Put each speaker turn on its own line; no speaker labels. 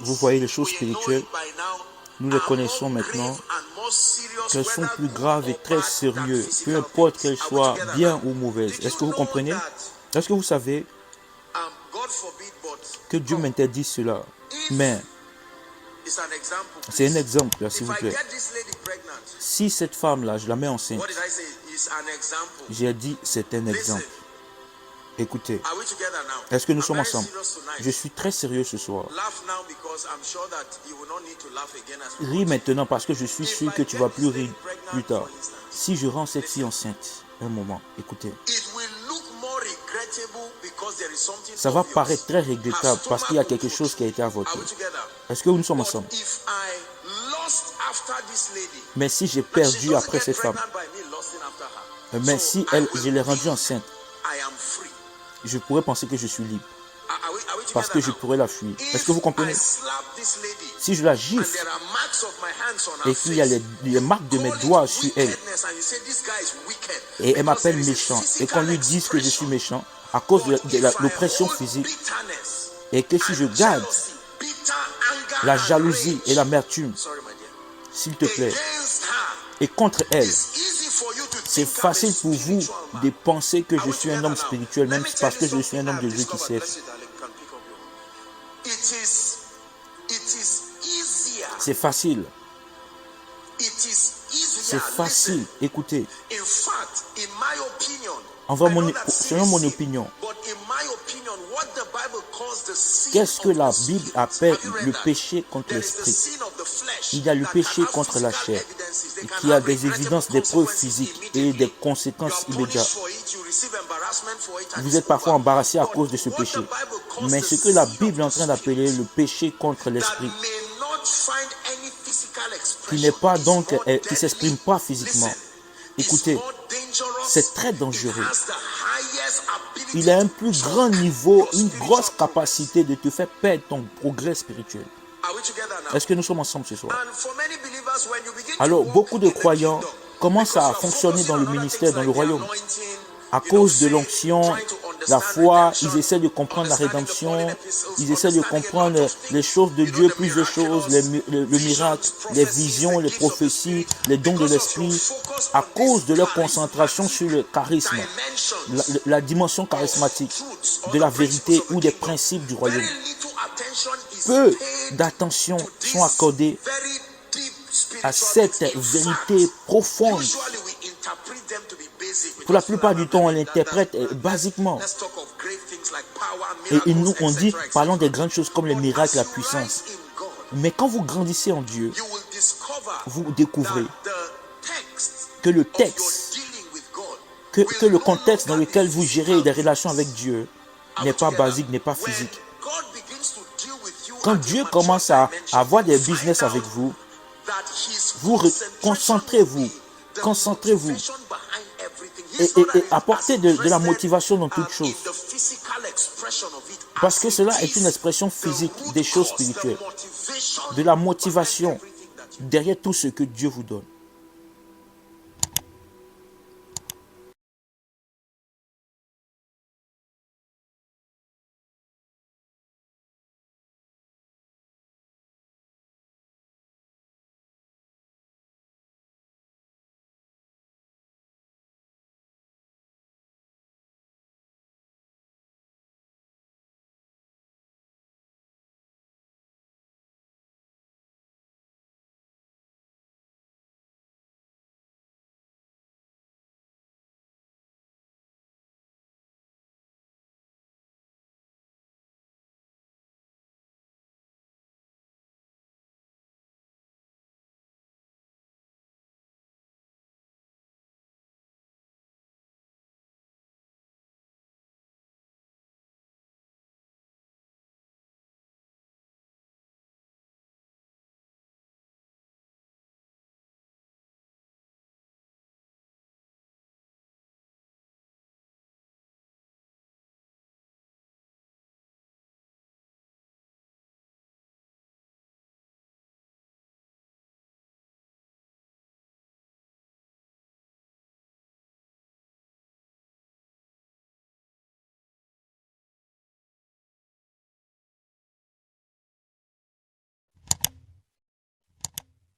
Vous voyez les choses spirituelles, nous les connaissons maintenant, qu'elles sont plus graves et très sérieuses, peu importe qu'elles soient bien ou mauvaises. Est-ce que vous comprenez? Est-ce que vous savez que Dieu m'interdit cela? Mais c'est un exemple, s'il vous plaît. Si cette femme-là, je la mets enceinte, j'ai dit c'est un exemple. Écoutez, est-ce que nous sommes ensemble? Je suis très sérieux ce soir. Ris maintenant parce que je suis sûr que tu ne vas plus rire plus tard. Si je rends cette fille enceinte, un moment, écoutez. Ça va paraître très regrettable parce qu'il y a quelque chose qui a été avorté. Est-ce que nous sommes ensemble? Mais si j'ai perdu après cette femme, mais si je l'ai rendue enceinte, je pourrais penser que je suis libre. Parce que je pourrais la fuir. Est-ce que vous comprenez? Si je la gifle et qu'il y a les marques de mes doigts sur elle, et elle m'appelle méchant, et qu'on lui dise que je suis méchant à cause de l'oppression physique, et que si je garde la jalousie et l'amertume, s'il te plaît, et contre elle, c'est facile pour vous de penser que je suis un homme spirituel, même parce que je suis un homme de Dieu qui sait. C'est facile. C'est facile. Écoutez. Selon mon opinion, qu'est-ce que la Bible appelle le péché contre l'esprit? Il y a le péché contre la chair, qui a des évidences, des preuves physiques et des conséquences immédiates. Vous êtes parfois embarrassé à cause de ce péché. Mais ce que la Bible est en train d'appeler le péché contre l'esprit, qui n'est pas donc, qui ne s'exprime pas physiquement. Écoutez, c'est très dangereux. Il a un plus grand niveau, une grosse capacité de te faire perdre ton progrès spirituel. Est-ce que nous sommes ensemble ce soir? Alors, beaucoup de croyants commencent à fonctionner dans le ministère, dans le royaume. À cause de l'onction, la foi, ils essaient de comprendre la rédemption, ils essaient de comprendre les choses de Dieu, plus de choses, le miracle, les visions, les prophéties, les dons de l'esprit, à cause de leur concentration sur le charisme, la dimension charismatique de la vérité ou des principes du royaume. Peu d'attention sont accordées à cette vérité profonde. Pour la plupart du temps, on l'interprète basiquement. Et nous, on dit, parlons des grandes choses comme les miracles, la puissance. Mais quand vous grandissez en Dieu, vous découvrez que le texte, que le contexte dans lequel vous gérez des relations avec Dieu n'est pas basique, n'est pas physique. Quand Dieu commence à avoir des business avec vous, concentrez-vous et apportez de la motivation dans toutes choses. Parce que cela est une expression physique des choses spirituelles. De la motivation derrière tout ce que Dieu vous donne.